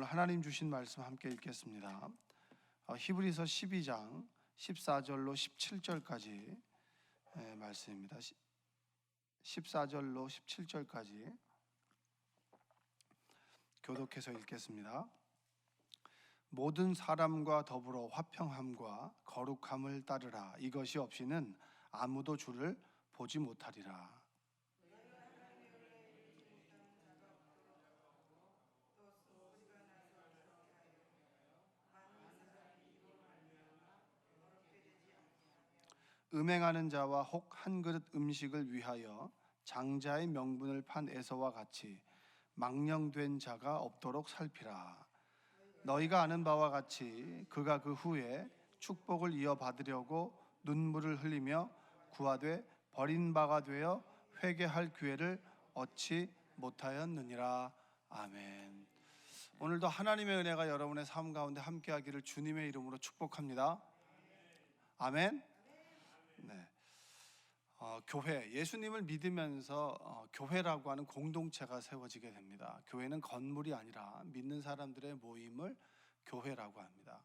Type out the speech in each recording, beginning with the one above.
오늘 하나님 주신 말씀 함께 읽겠습니다. 히브리서 12장 14절로 17절까지 말씀입니다. 14절로 17절까지 교독해서 읽겠습니다. 모든 사람과 더불어 화평함과 거룩함을 따르라. 이것이 없이는 아무도 주를 보지 못하리라. 음행하는 자와 혹 한 그릇 음식을 위하여 장자의 명분을 판 에서와 같이 망령된 자가 없도록 살피라. 너희가 아는 바와 같이 그가 그 후에 축복을 이어받으려고 눈물을 흘리며 구하되 버린 바가 되어 회개할 기회를 얻지 못하였느니라. 아멘. 오늘도 하나님의 은혜가 여러분의 삶 가운데 함께하기를 주님의 이름으로 축복합니다. 아멘. 네. 교회, 예수님을 믿으면서 교회라고 하는 공동체가 세워지게 됩니다. 교회는 건물이 아니라 믿는 사람들의 모임을 교회라고 합니다.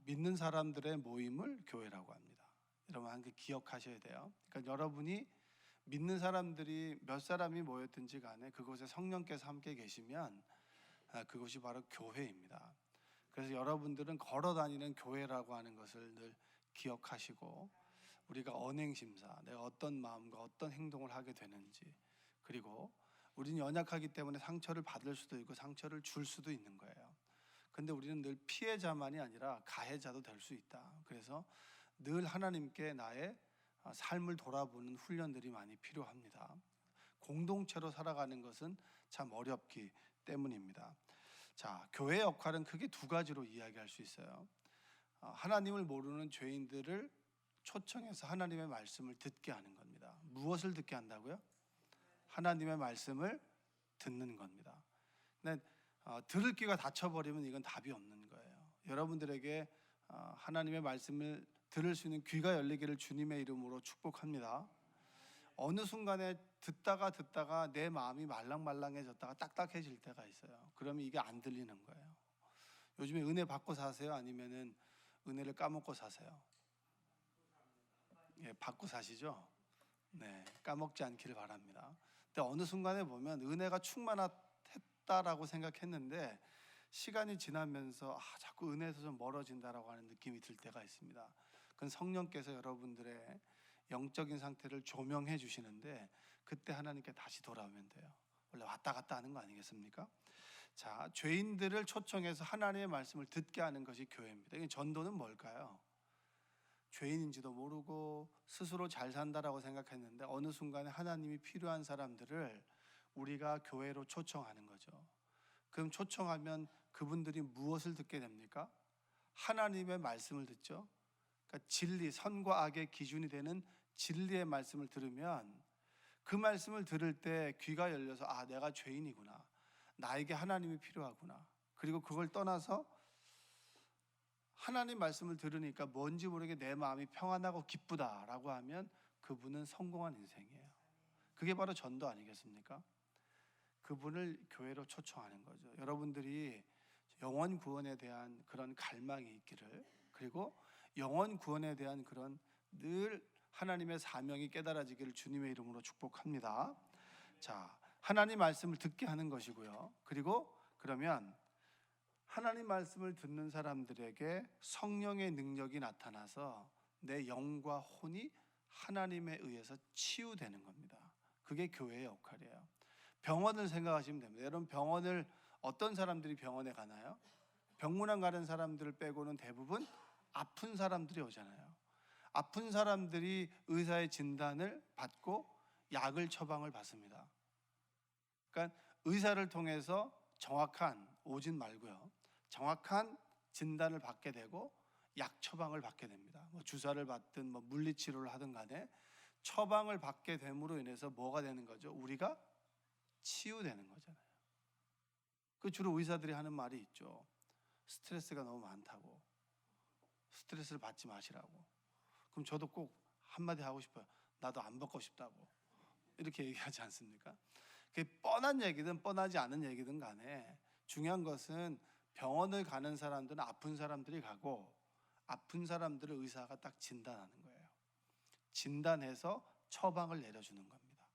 믿는 사람들의 모임을 교회라고 합니다. 여러분 한 개 기억하셔야 돼요. 그러니까 여러분이 믿는 사람들이 몇 사람이 모였든지 간에 그곳에 성령께서 함께 계시면 그것이 바로 교회입니다. 그래서 여러분들은 걸어다니는 교회라고 하는 것을 늘 기억하시고, 우리가 언행심사, 내가 어떤 마음과 어떤 행동을 하게 되는지, 그리고 우리는 연약하기 때문에 상처를 받을 수도 있고 상처를 줄 수도 있는 거예요. 근데 우리는 늘 피해자만이 아니라 가해자도 될 수 있다. 그래서 늘 하나님께 나의 삶을 돌아보는 훈련들이 많이 필요합니다. 공동체로 살아가는 것은 참 어렵기 때문입니다. 자, 교회의 역할은 크게 두 가지로 이야기할 수 있어요. 하나님을 모르는 죄인들을 초청해서 하나님의 말씀을 듣게 하는 겁니다. 무엇을 듣게 한다고요? 하나님의 말씀을 듣는 겁니다. 근데 들을 귀가 닫혀버리면 이건 답이 없는 거예요. 여러분들에게 하나님의 말씀을 들을 수 있는 귀가 열리기를 주님의 이름으로 축복합니다. 어느 순간에 듣다가 내 마음이 말랑말랑해졌다가 딱딱해질 때가 있어요. 그러면 이게 안 들리는 거예요. 요즘에 은혜 받고 사세요? 아니면은 은혜를 까먹고 사세요? 예, 받고 사시죠? 네, 까먹지 않기를 바랍니다. 근데 어느 순간에 보면 은혜가 충만했다라고 생각했는데 시간이 지나면서 자꾸 은혜에서 좀 멀어진다라고 하는 느낌이 들 때가 있습니다. 그건 성령께서 여러분들의 영적인 상태를 조명해 주시는데 그때 하나님께 다시 돌아오면 돼요. 원래 왔다 갔다 하는 거 아니겠습니까? 자, 죄인들을 초청해서 하나님의 말씀을 듣게 하는 것이 교회입니다. 전도는 뭘까요? 죄인인지도 모르고 스스로 잘 산다라고 생각했는데 어느 순간에 하나님이 필요한 사람들을 우리가 교회로 초청하는 거죠. 그럼 초청하면 그분들이 무엇을 듣게 됩니까? 하나님의 말씀을 듣죠. 그러니까 진리, 선과 악의 기준이 되는 진리의 말씀을 들으면 그 말씀을 들을 때 귀가 열려서 내가 죄인이구나, 나에게 하나님이 필요하구나, 그리고 그걸 떠나서 하나님 말씀을 들으니까 뭔지 모르게 내 마음이 평안하고 기쁘다라고 하면 그분은 성공한 인생이에요. 그게 바로 전도 아니겠습니까? 그분을 교회로 초청하는 거죠. 여러분들이 영원 구원에 대한 그런 갈망이 있기를, 그리고 영원 구원에 대한 그런 늘 하나님의 사명이 깨달아지기를 주님의 이름으로 축복합니다. 자, 하나님 말씀을 듣게 하는 것이고요. 그리고 그러면 하나님 말씀을 듣는 사람들에게 성령의 능력이 나타나서 내 영과 혼이 하나님에 의해서 치유되는 겁니다. 그게 교회의 역할이에요. 병원을 생각하시면 됩니다. 여러분, 병원을 어떤 사람들이 병원에 가나요? 병문안 가는 사람들을 빼고는 대부분 아픈 사람들이 오잖아요. 아픈 사람들이 의사의 진단을 받고 약을 처방을 받습니다. 그러니까 의사를 통해서 정확한, 오진 말고요, 정확한 진단을 받게 되고 약 처방을 받게 됩니다. 주사를 받든 물리치료를 하든 간에 처방을 받게 됨으로 인해서 뭐가 되는 거죠? 우리가 치유되는 거잖아요. 그 주로 의사들이 하는 말이 있죠. 스트레스가 너무 많다고, 스트레스를 받지 마시라고. 그럼 저도 꼭 한마디 하고 싶어요. 나도 안 받고 싶다고. 이렇게 얘기하지 않습니까? 그게 뻔한 얘기든 뻔하지 않은 얘기든 간에 중요한 것은 병원을 가는 사람들은 아픈 사람들이 가고 아픈 사람들을 의사가 딱 진단하는 거예요. 진단해서 처방을 내려주는 겁니다.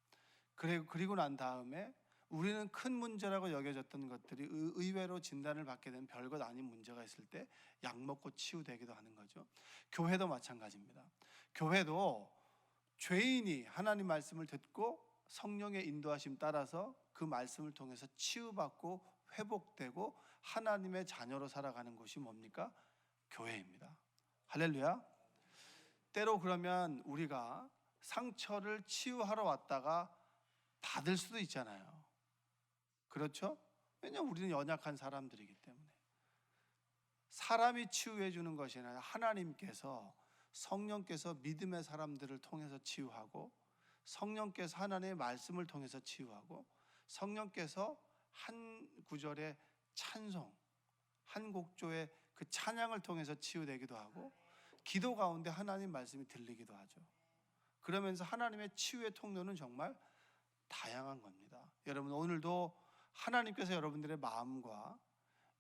그리고 난 다음에 우리는 큰 문제라고 여겨졌던 것들이 의외로 진단을 받게 되면 별것 아닌 문제가 있을 때 약 먹고 치유되기도 하는 거죠. 교회도 마찬가지입니다. 교회도 죄인이 하나님 말씀을 듣고 성령의 인도하심 따라서 그 말씀을 통해서 치유받고 회복되고 하나님의 자녀로 살아가는 곳이 뭡니까? 교회입니다. 할렐루야. 때로 그러면 우리가 상처를 치유하러 왔다가 받을 수도 있잖아요. 그렇죠? 왜냐하면 우리는 연약한 사람들이기 때문에. 사람이 치유해 주는 것이 아니라 하나님께서, 성령께서 믿음의 사람들을 통해서 치유하고, 성령께서 하나님의 말씀을 통해서 치유하고, 성령께서 한 구절의 찬송, 한 곡조의 그 찬양을 통해서 치유되기도 하고, 기도 가운데 하나님 말씀이 들리기도 하죠. 그러면서 하나님의 치유의 통로는 정말 다양한 겁니다. 여러분, 오늘도 하나님께서 여러분들의 마음과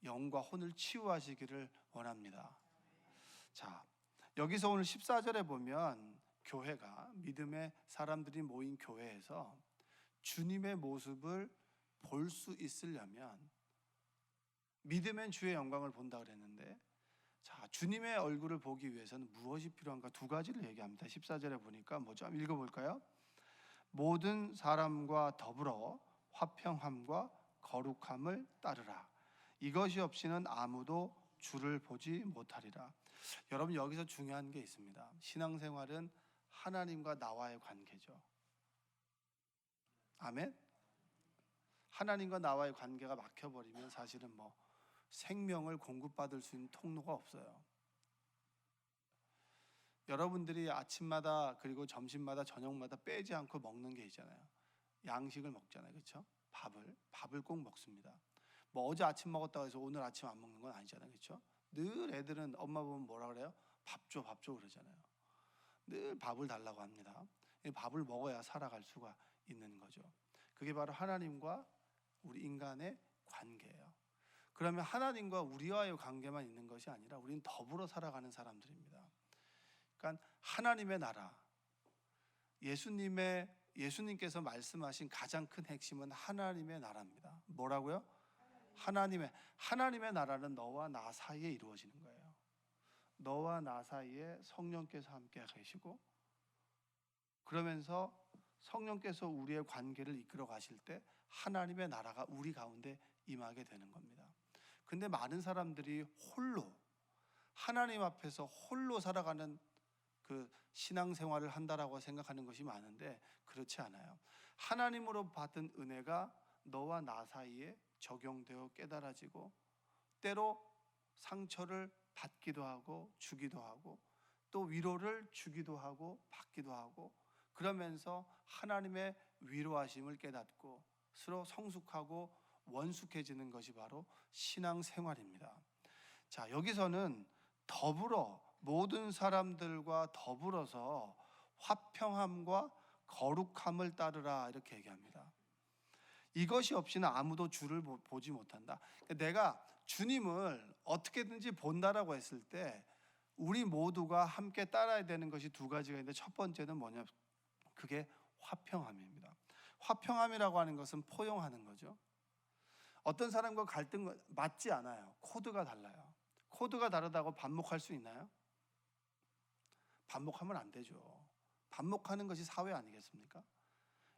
영과 혼을 치유하시기를 원합니다. 자, 여기서 오늘 14절에 보면 교회가, 믿음의 사람들이 모인 교회에서 주님의 모습을 볼 수 있으려면, 믿으면 주의 영광을 본다 그랬는데, 자, 주님의 얼굴을 보기 위해서는 무엇이 필요한가? 두 가지를 얘기합니다. 14절에 보니까 뭐죠? 한번 읽어볼까요? 모든 사람과 더불어 화평함과 거룩함을 따르라. 이것이 없이는 아무도 주를 보지 못하리라. 여러분, 여기서 중요한 게 있습니다. 신앙생활은 하나님과 나와의 관계죠. 아멘? 하나님과 나와의 관계가 막혀버리면 사실은 생명을 공급받을 수 있는 통로가 없어요. 여러분들이 아침마다 그리고 점심마다 저녁마다 빼지 않고 먹는 게 있잖아요. 양식을 먹잖아요. 그렇죠? 밥을 꼭 먹습니다. 어제 아침 먹었다고 해서 오늘 아침 안 먹는 건 아니잖아요. 그렇죠? 늘 애들은 엄마 보면 뭐라 그래요? 밥 줘 그러잖아요. 늘 밥을 달라고 합니다. 밥을 먹어야 살아갈 수가 있는 거죠. 그게 바로 하나님과 우리 인간의 관계예요. 그러면 하나님과 우리와의 관계만 있는 것이 아니라 우리는 더불어 살아가는 사람들입니다. 그러니까 하나님의 나라, 예수님께서 말씀하신 가장 큰 핵심은 하나님의 나라입니다. 뭐라고요? 하나님의 나라는 너와 나 사이에 이루어지는 거예요. 너와 나 사이에 성령께서 함께 계시고, 그러면서 성령께서 우리의 관계를 이끌어 가실 때 하나님의 나라가 우리 가운데 임하게 되는 겁니다. 근데 많은 사람들이 홀로, 하나님 앞에서 홀로 살아가는 그 신앙생활을 한다라고 생각하는 것이 많은데 그렇지 않아요. 하나님으로 받은 은혜가 너와 나 사이에 적용되어 깨달아지고, 때로 상처를 받기도 하고 주기도 하고, 또 위로를 주기도 하고 받기도 하고, 그러면서 하나님의 위로하심을 깨닫고 서로 성숙하고 원숙해지는 것이 바로 신앙생활입니다. 자, 여기서는 더불어, 모든 사람들과 더불어서 화평함과 거룩함을 따르라 이렇게 얘기합니다. 이것이 없이는 아무도 주를 보지 못한다. 내가 주님을 어떻게든지 본다라고 했을 때 우리 모두가 함께 따라야 되는 것이 두 가지가 있는데, 첫 번째는 뭐냐? 그게 화평함입니다. 화평함이라고 하는 것은 포용하는 거죠. 어떤 사람과 갈등 맞지 않아요. 코드가 달라요. 코드가 다르다고 반목할 수 있나요? 반목하면 안 되죠. 반목하는 것이 사회 아니겠습니까?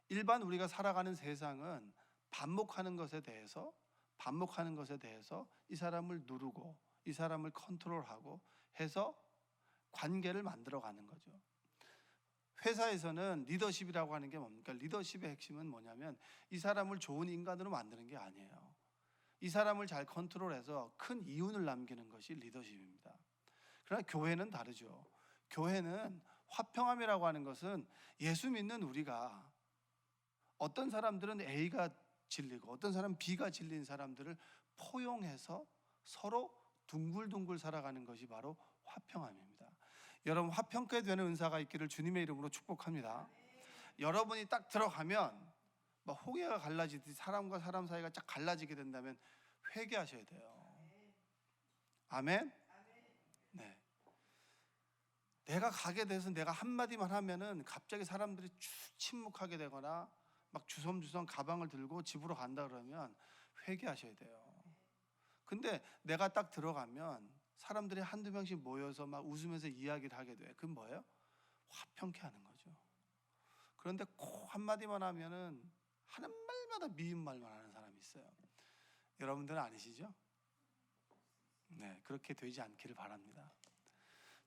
일반 우리가 살아가는 세상은 반목하는 것에 대해서 이 사람을 누르고 이 사람을 컨트롤하고 해서 관계를 만들어가는 거죠. 회사에서는 리더십이라고 하는 게 뭡니까? 리더십의 핵심은 뭐냐면 이 사람을 좋은 인간으로 만드는 게 아니에요. 이 사람을 잘 컨트롤해서 큰 이윤을 남기는 것이 리더십입니다. 그러나 교회는 다르죠. 교회는 화평함이라고 하는 것은 예수 믿는 우리가, 어떤 사람들은 A가 질리고 어떤 사람은 B가 질린 사람들을 포용해서 서로 둥글둥글 살아가는 것이 바로 화평함입니다. 여러분, 화평케 되는 은사가 있기를 주님의 이름으로 축복합니다. 여러분이 딱 들어가면 막 홍해가 갈라지듯이 사람과 사람 사이가 쫙 갈라지게 된다면 회개하셔야 돼요. 아멘? 네. 내가 가게 돼서 내가 한마디만 하면은 갑자기 사람들이 침묵하게 되거나 막 주섬주섬 가방을 들고 집으로 간다 그러면 회개하셔야 돼요. 근데 내가 딱 들어가면 사람들이 한두 명씩 모여서 막 웃으면서 이야기를 하게 돼. 그건 뭐예요? 화평케 하는 거죠. 그런데 코 한마디만 하면은 하는 말마다 미운 말만 하는 사람이 있어요. 여러분들은 아니시죠? 네, 그렇게 되지 않기를 바랍니다.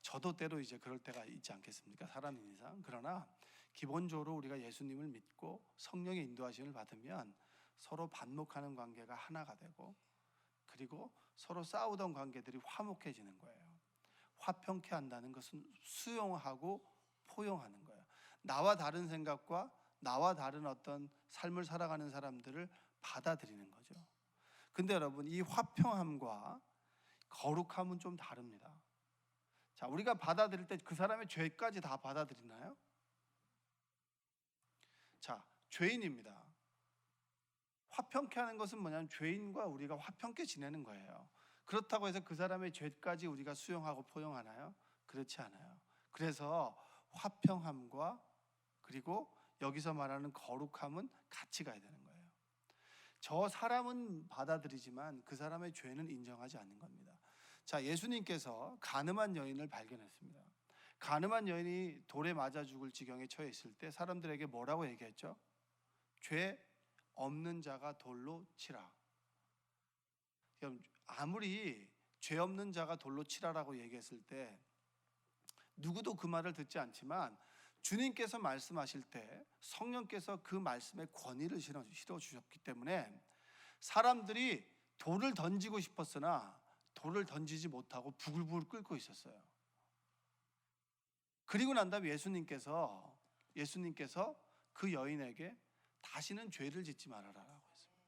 저도 때로 이제 그럴 때가 있지 않겠습니까? 사람인 이상. 그러나 기본적으로 우리가 예수님을 믿고 성령의 인도하심을 받으면 서로 반목하는 관계가 하나가 되고, 그리고 서로 싸우던 관계들이 화목해지는 거예요. 화평케 한다는 것은 수용하고 포용하는 거예요. 나와 다른 생각과 나와 다른 어떤 삶을 살아가는 사람들을 받아들이는 거죠. 근데 여러분, 이 화평함과 거룩함은 좀 다릅니다. 자, 우리가 받아들일 때 그 사람의 죄까지 다 받아들이나요? 자, 죄인입니다. 화평케 하는 것은 뭐냐면 죄인과 우리가 화평케 지내는 거예요. 그렇다고 해서 그 사람의 죄까지 우리가 수용하고 포용하나요? 그렇지 않아요. 그래서 화평함과 그리고 여기서 말하는 거룩함은 같이 가야 되는 거예요. 저 사람은 받아들이지만 그 사람의 죄는 인정하지 않는 겁니다. 자, 예수님께서 간음한 여인을 발견했습니다. 간음한 여인이 돌에 맞아 죽을 지경에 처해 있을 때 사람들에게 뭐라고 얘기했죠? 죄 없는 자가 돌로 치라. 아무리 죄 없는 자가 돌로 치라라고 얘기했을 때 누구도 그 말을 듣지 않지만 주님께서 말씀하실 때 성령께서 그 말씀에 권위를 실어 주셨기 때문에 사람들이 돌을 던지고 싶었으나 돌을 던지지 못하고 부글부글 끓고 있었어요. 그리고 난 다음에 예수님께서 그 여인에게 다시는 죄를 짓지 말아라라고 했습니다.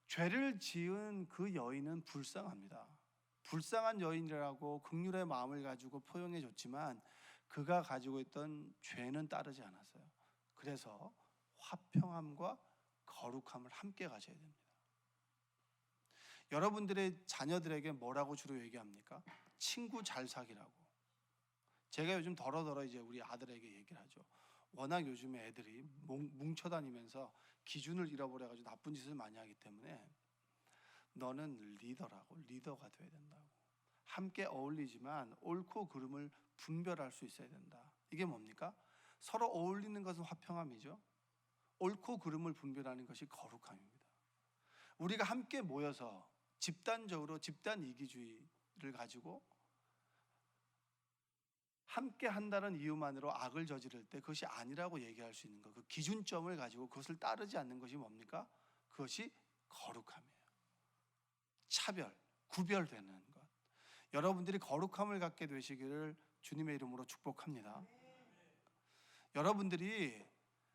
죄를 지은 그 여인은 불쌍합니다. 불쌍한 여인이라고 긍휼의 마음을 가지고 포용해 줬지만 그가 가지고 있던 죄는 따르지 않았어요. 그래서 화평함과 거룩함을 함께 가져야 됩니다. 여러분들의 자녀들에게 뭐라고 주로 얘기합니까? 친구 잘 사귀라고. 제가 요즘 더러더러 이제 우리 아들에게 얘기를 하죠. 워낙 요즘에 애들이 뭉쳐다니면서 기준을 잃어버려가지고 나쁜 짓을 많이 하기 때문에 너는 리더가 돼야 된다고. 함께 어울리지만 옳고 그름을 분별할 수 있어야 된다. 이게 뭡니까? 서로 어울리는 것은 화평함이죠. 옳고 그름을 분별하는 것이 거룩함입니다. 우리가 함께 모여서 집단적으로 집단 이기주의를 가지고 함께 한다는 이유만으로 악을 저지를 때 그것이 아니라고 얘기할 수 있는 것, 그 기준점을 가지고 그것을 따르지 않는 것이 뭡니까? 그것이 거룩함이에요. 차별, 구별되는 것. 여러분들이 거룩함을 갖게 되시기를 주님의 이름으로 축복합니다. 여러분들이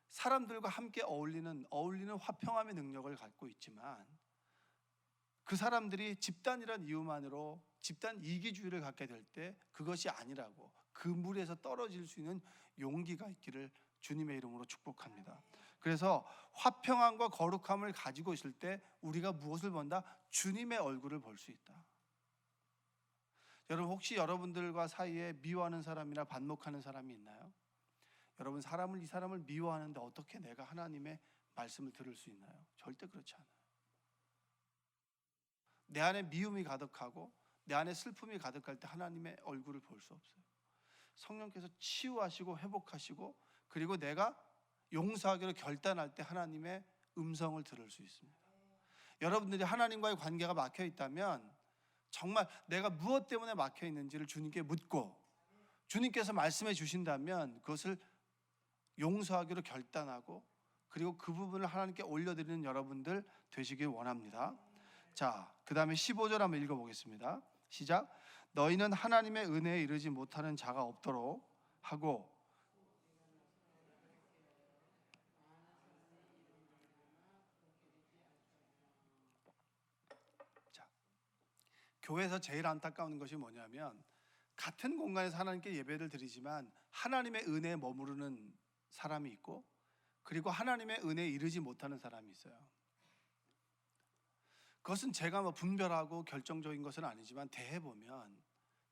사람들과 함께 어울리는 화평함의 능력을 갖고 있지만 그 사람들이 집단이란 이유만으로 집단 이기주의를 갖게 될 때 그것이 아니라고 그 물에서 떨어질 수 있는 용기가 있기를 주님의 이름으로 축복합니다. 그래서 화평함과 거룩함을 가지고 있을 때 우리가 무엇을 본다? 주님의 얼굴을 볼 수 있다. 여러분, 혹시 여러분들과 사이에 미워하는 사람이나 반목하는 사람이 있나요? 여러분, 이 사람을 미워하는데 어떻게 내가 하나님의 말씀을 들을 수 있나요? 절대 그렇지 않아요. 내 안에 미움이 가득하고 내 안에 슬픔이 가득할 때 하나님의 얼굴을 볼 수 없어요. 성령께서 치유하시고 회복하시고 그리고 내가 용서하기로 결단할 때 하나님의 음성을 들을 수 있습니다. 여러분들이 하나님과의 관계가 막혀 있다면 정말 내가 무엇 때문에 막혀 있는지를 주님께 묻고 주님께서 말씀해 주신다면 그것을 용서하기로 결단하고 그리고 그 부분을 하나님께 올려드리는 여러분들 되시길 원합니다. 자, 그 다음에 15절 한번 읽어보겠습니다. 시작. 너희는 하나님의 은혜에 이르지 못하는 자가 없도록 하고 자, 교회에서 제일 안타까운 것이 뭐냐면 같은 공간에서 하나님께 예배를 드리지만 하나님의 은혜에 머무르는 사람이 있고 그리고 하나님의 은혜에 이르지 못하는 사람이 있어요. 그것은 제가 뭐 분별하고 결정적인 것은 아니지만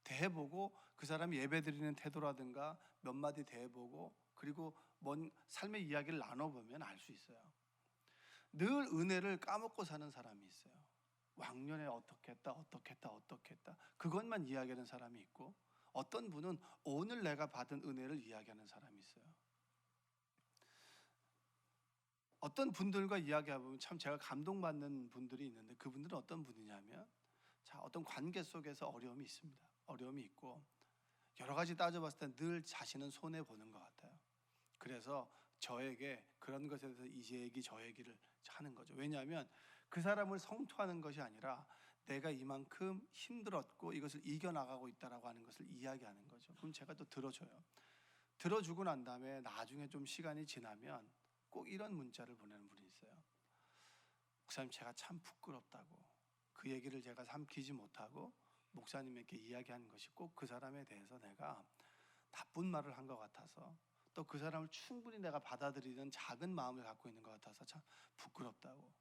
대해보고 그 사람이 예배드리는 태도라든가 몇 마디 대해보고 그리고 뭔 삶의 이야기를 나눠보면 알 수 있어요. 늘 은혜를 까먹고 사는 사람이 있어요. 왕년에 어떻게 했다 그것만 이야기하는 사람이 있고, 어떤 분은 오늘 내가 받은 은혜를 이야기하는 사람이 있어요. 어떤 분들과 이야기해보면 참 제가 감동받는 분들이 있는데, 그분들은 어떤 분이냐면, 자, 어떤 관계 속에서 어려움이 있습니다. 어려움이 있고 여러 가지 따져봤을 때 늘 자신은 손해보는 것 같아요. 그래서 저에게 그런 것에 대해서 이 얘기 저 얘기를 하는 거죠. 왜냐하면 그 사람을 성토하는 것이 아니라 내가 이만큼 힘들었고 이것을 이겨나가고 있다라고 하는 것을 이야기하는 거죠. 그럼 제가 또 들어줘요. 들어주고 난 다음에 나중에 좀 시간이 지나면 꼭 이런 문자를 보내는 분이 있어요. 목사님, 제가 참 부끄럽다고, 그 얘기를 제가 삼키지 못하고 목사님에게 이야기하는 것이 꼭 그 사람에 대해서 내가 나쁜 말을 한 것 같아서, 또 그 사람을 충분히 내가 받아들이는 작은 마음을 갖고 있는 것 같아서 참 부끄럽다고.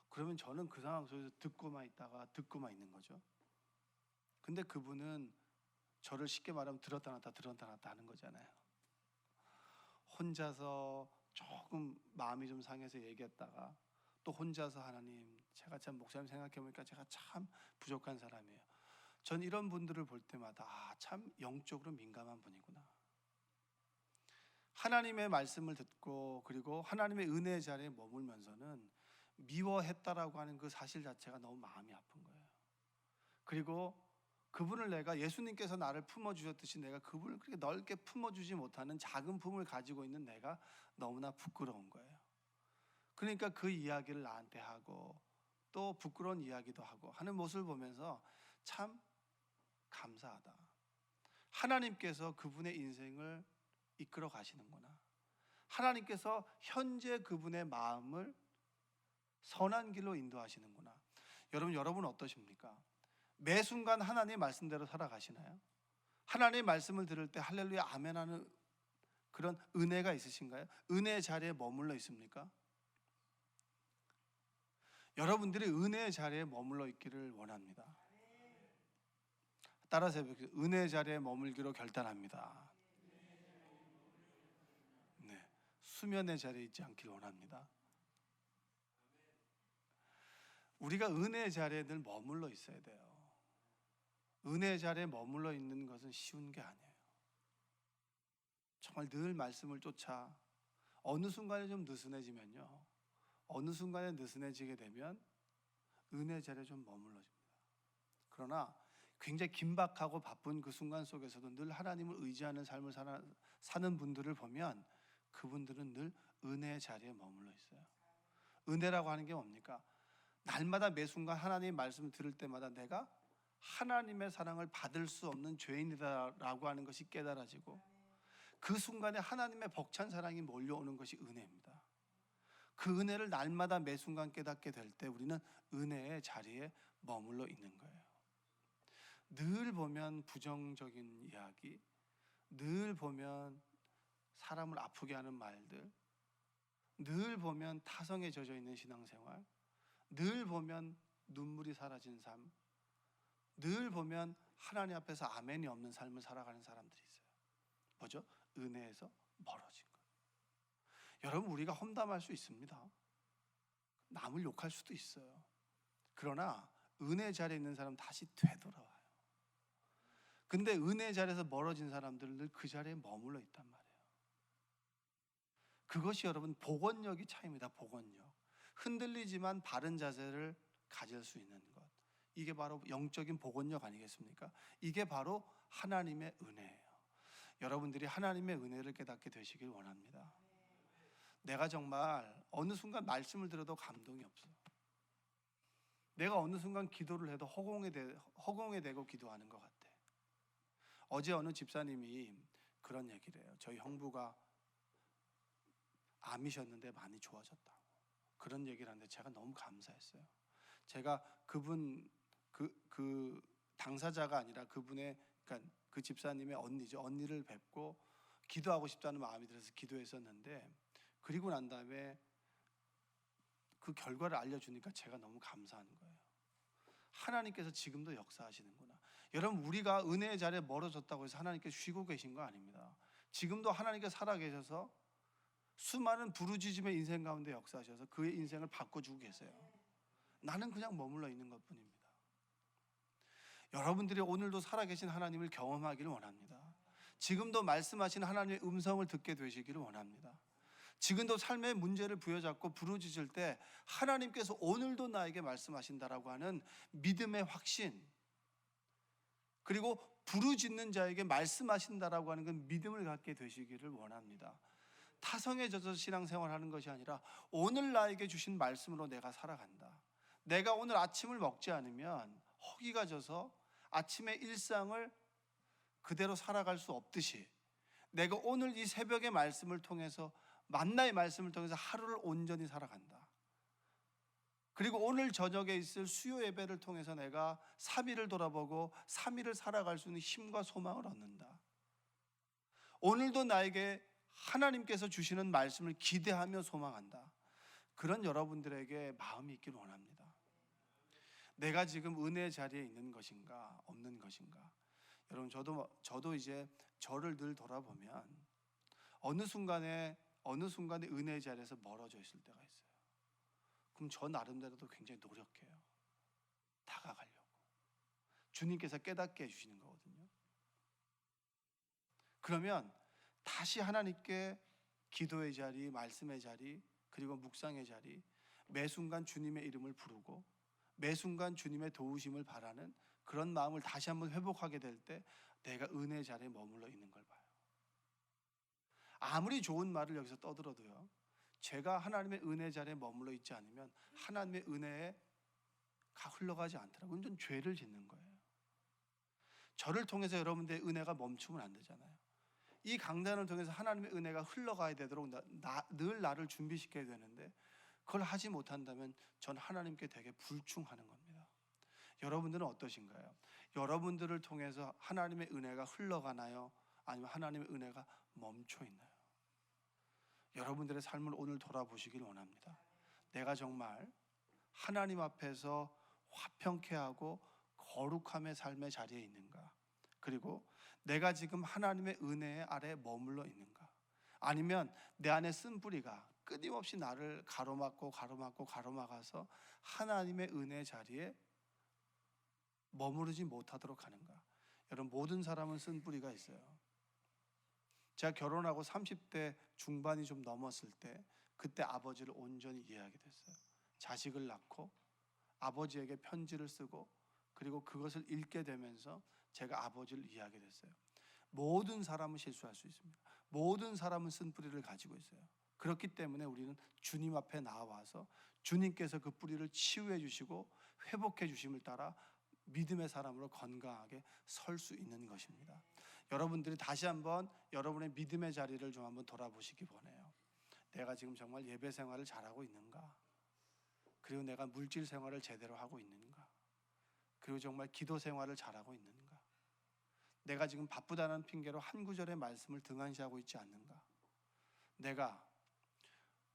그러면 저는 그 상황 속에서 듣고만 있는 거죠. 근데 그분은 저를 쉽게 말하면 들었다 놨다 하는 거잖아요. 혼자서 조금 마음이 좀 상해서 얘기했다가 또 혼자서, 하나님, 제가 참 목사님 생각해보니까 제가 참 부족한 사람이에요. 전 이런 분들을 볼 때마다 참 영적으로 민감한 분이구나. 하나님의 말씀을 듣고 그리고 하나님의 은혜의 자리에 머물면서는 미워했다라고 하는 그 사실 자체가 너무 마음이 아픈 거예요. 그리고 그분을 내가, 예수님께서 나를 품어주셨듯이 내가 그분을 그렇게 넓게 품어주지 못하는 작은 품을 가지고 있는 내가 너무나 부끄러운 거예요. 그러니까 그 이야기를 나한테 하고 또 부끄러운 이야기도 하고 하는 모습을 보면서 참 감사하다. 하나님께서 그분의 인생을 이끌어 가시는구나. 하나님께서 현재 그분의 마음을 선한 길로 인도하시는구나. 여러분 어떠십니까? 매 순간 하나님의 말씀대로 살아가시나요? 하나님의 말씀을 들을 때 할렐루야 아멘 하는 그런 은혜가 있으신가요? 은혜의 자리에 머물러 있습니까? 여러분들이 은혜의 자리에 머물러 있기를 원합니다. 따라서 은혜의 자리에 머물기로 결단합니다. 네, 수면의 자리에 있지 않기를 원합니다. 우리가 은혜의 자리에 늘 머물러 있어야 돼요. 은혜의 자리에 머물러 있는 것은 쉬운 게 아니에요. 정말 늘 말씀을 쫓아 어느 순간에 좀 느슨해지면요, 어느 순간에 느슨해지게 되면 은혜의 자리에 좀 머물러집니다. 그러나 굉장히 긴박하고 바쁜 그 순간 속에서도 늘 하나님을 의지하는 삶을 사는 분들을 보면 그분들은 늘 은혜의 자리에 머물러 있어요. 은혜라고 하는 게 뭡니까? 날마다 매 순간 하나님의 말씀을 들을 때마다 내가 하나님의 사랑을 받을 수 없는 죄인이다라고 하는 것이 깨달아지고, 그 순간에 하나님의 벅찬 사랑이 몰려오는 것이 은혜입니다. 그 은혜를 날마다 매 순간 깨닫게 될 때 우리는 은혜의 자리에 머물러 있는 거예요. 늘 보면 부정적인 이야기, 늘 보면 사람을 아프게 하는 말들, 늘 보면 타성에 젖어 있는 신앙생활, 늘 보면 눈물이 사라진 삶, 늘 보면 하나님 앞에서 아멘이 없는 삶을 살아가는 사람들이 있어요. 뭐죠? 은혜에서 멀어진 것. 여러분, 우리가 험담할 수 있습니다. 남을 욕할 수도 있어요. 그러나 은혜 자리에 있는 사람은 다시 되돌아와요. 근데 은혜 자리에서 멀어진 사람들은 늘 그 자리에 머물러 있단 말이에요. 그것이 여러분 복원력이 차이입니다. 복원력. 흔들리지만 바른 자세를 가질 수 있는 것, 이게 바로 영적인 복원력 아니겠습니까? 이게 바로 하나님의 은혜예요. 여러분들이 하나님의 은혜를 깨닫게 되시길 원합니다. 내가 정말 어느 순간 말씀을 들어도 감동이 없어. 내가 어느 순간 기도를 해도 허공에 대고 기도하는 것 같아. 어제 어느 집사님이 그런 얘기를 해요. 저희 형부가 암이셨는데 많이 좋아졌다고 그런 얘기를 하는데 제가 너무 감사했어요. 제가 그분 그 당사자가 아니라 그분의, 그러니까 그 집사님의 언니죠. 언니를 뵙고 기도하고 싶다는 마음이 들어서 기도했었는데, 그리고 난 다음에 그 결과를 알려주니까 제가 너무 감사한 거예요. 하나님께서 지금도 역사하시는구나. 여러분, 우리가 은혜의 자리에 멀어졌다고 해서 하나님께서 쉬고 계신 거 아닙니다. 지금도 하나님께서 살아계셔서 수많은 부르짖음의 인생 가운데 역사하셔서 그의 인생을 바꿔주고 계세요. 나는 그냥 머물러 있는 것뿐입니다. 여러분들이 오늘도 살아계신 하나님을 경험하기를 원합니다. 지금도 말씀하신 하나님의 음성을 듣게 되시기를 원합니다. 지금도 삶의 문제를 부여잡고 부르짖을 때 하나님께서 오늘도 나에게 말씀하신다라고 하는 믿음의 확신, 그리고 부르짖는 자에게 말씀하신다라고 하는 그 믿음을 갖게 되시기를 원합니다. 타성에 젖어서 신앙생활하는 것이 아니라 오늘 나에게 주신 말씀으로 내가 살아간다. 내가 오늘 아침을 먹지 않으면 허기가 져서 아침의 일상을 그대로 살아갈 수 없듯이, 내가 오늘 이 새벽의 말씀을 통해서, 만나의 말씀을 통해서 하루를 온전히 살아간다. 그리고 오늘 저녁에 있을 수요 예배를 통해서 내가 3일을 돌아보고 3일을 살아갈 수 있는 힘과 소망을 얻는다. 오늘도 나에게 하나님께서 주시는 말씀을 기대하며 소망한다. 그런 여러분들에게 마음이 있길 원합니다. 내가 지금 은혜의 자리에 있는 것인가 없는 것인가. 여러분, 저도 이제 저를 늘 돌아보면 어느 순간에 은혜의 자리에서 멀어져 있을 때가 있어요. 그럼 저 나름대로도 굉장히 노력해요. 다가가려고. 주님께서 깨닫게 해주시는 거거든요. 그러면 다시 하나님께 기도의 자리, 말씀의 자리, 그리고 묵상의 자리, 매 순간 주님의 이름을 부르고 매 순간 주님의 도우심을 바라는 그런 마음을 다시 한번 회복하게 될 때 내가 은혜의 자리에 머물러 있는 걸 봐요. 아무리 좋은 말을 여기서 떠들어도요, 제가 하나님의 은혜 자리에 머물러 있지 않으면 하나님의 은혜가 흘러가지 않더라고요. 완전 죄를 짓는 거예요. 저를 통해서 여러분들의 은혜가 멈추면 안 되잖아요. 이 강단을 통해서 하나님의 은혜가 흘러가야 되도록 늘 나를 준비시켜야 되는데, 그걸 하지 못한다면 전 하나님께 되게 불충하는 겁니다. 여러분들은 어떠신가요? 여러분들을 통해서 하나님의 은혜가 흘러가나요? 아니면 하나님의 은혜가 멈춰 있나요? 여러분들의 삶을 오늘 돌아보시길 원합니다. 내가 정말 하나님 앞에서 화평케 하고 거룩함의 삶의 자리에 있는가? 그리고 내가 지금 하나님의 은혜 아래 머물러 있는가? 아니면 내 안에 쓴뿌리가 끊임없이 나를 가로막아서 하나님의 은혜 자리에 머무르지 못하도록 하는가? 여러분, 모든 사람은 쓴뿌리가 있어요. 제가 결혼하고 30대 중반이 좀 넘었을 때, 그때 아버지를 온전히 이해하게 됐어요. 자식을 낳고 아버지에게 편지를 쓰고 그리고 그것을 읽게 되면서 제가 아버지를 이해하게 됐어요. 모든 사람은 실수할 수 있습니다. 모든 사람은 쓴뿌리를 가지고 있어요. 그렇기 때문에 우리는 주님 앞에 나와서 주님께서 그 뿌리를 치유해 주시고 회복해 주심을 따라 믿음의 사람으로 건강하게 설 수 있는 것입니다. 여러분들이 다시 한번 여러분의 믿음의 자리를 좀 한번 돌아보시기 원해요. 내가 지금 정말 예배 생활을 잘하고 있는가? 그리고 내가 물질 생활을 제대로 하고 있는가? 그리고 정말 기도 생활을 잘하고 있는가? 내가 지금 바쁘다는 핑계로 한 구절의 말씀을 등한시하고 있지 않는가? 내가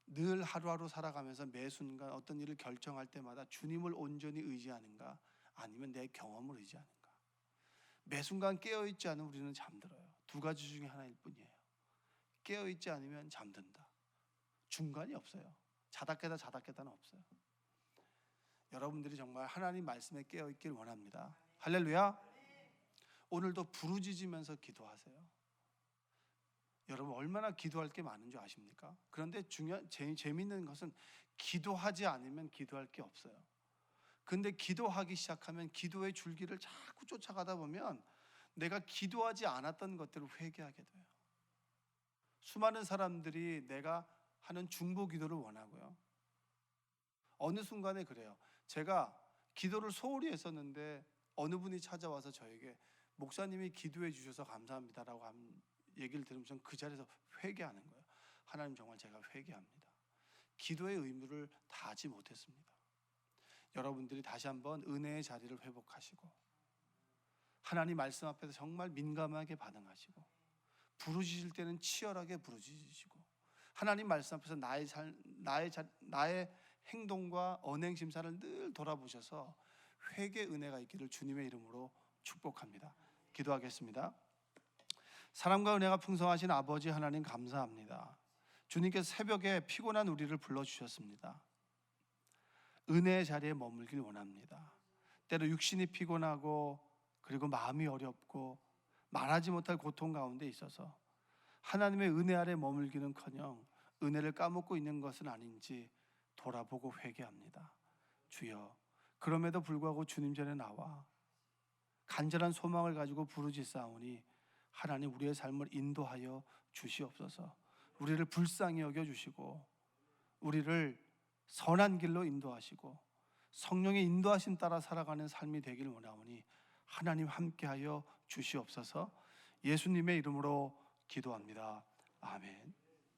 늘 하루하루 살아가면서 매 순간 어떤 일을 결정할 때마다 주님을 온전히 의지하는가? 아니면 내 경험을 의지하는가? 매 순간 깨어있지 않으면 우리는 잠들어요. 두 가지 중에 하나일 뿐이에요. 깨어있지 않으면 잠든다. 중간이 없어요. 자다 깨다는 없어요. 여러분들이 정말 하나님 말씀에 깨어있길 원합니다. 할렐루야. 오늘도 부르짖으면서 기도하세요. 여러분, 얼마나 기도할 게 많은 줄 아십니까? 그런데 재미있는 것은 기도하지 않으면 기도할 게 없어요. 근데 기도하기 시작하면 기도의 줄기를 자꾸 쫓아가다 보면 내가 기도하지 않았던 것들을 회개하게 돼요. 수많은 사람들이 내가 하는 중보 기도를 원하고요. 어느 순간에 그래요. 제가 기도를 소홀히 했었는데 어느 분이 찾아와서 저에게 목사님이 기도해 주셔서 감사합니다라고 얘기를 들으면서 그 자리에서 회개하는 거예요. 하나님, 정말 제가 회개합니다. 기도의 의무를 다하지 못했습니다. 여러분들이 다시 한번 은혜의 자리를 회복하시고 하나님 말씀 앞에서 정말 민감하게 반응하시고 부르짖을 때는 치열하게 부르짖으시고 하나님 말씀 앞에서 나의 행동과 언행 심사를 늘 돌아보셔서 회개 은혜가 있기를 주님의 이름으로 축복합니다. 기도하겠습니다. 사랑과 은혜가 풍성하신 아버지 하나님 감사합니다. 주님께서 새벽에 피곤한 우리를 불러주셨습니다. 은혜의 자리에 머물길 원합니다. 때로 육신이 피곤하고 그리고 마음이 어렵고 말하지 못할 고통 가운데 있어서 하나님의 은혜 아래 머물기는커녕 은혜를 까먹고 있는 것은 아닌지 돌아보고 회개합니다. 주여, 그럼에도 불구하고 주님 전에 나와 간절한 소망을 가지고 부르짖사오니 하나님 우리의 삶을 인도하여 주시옵소서. 우리를 불쌍히 여겨주시고 우리를 선한 길로 인도하시고 성령의 인도하심 따라 살아가는 삶이 되길 원하오니 하나님 함께하여 주시옵소서. 예수님의 이름으로 기도합니다. 아멘.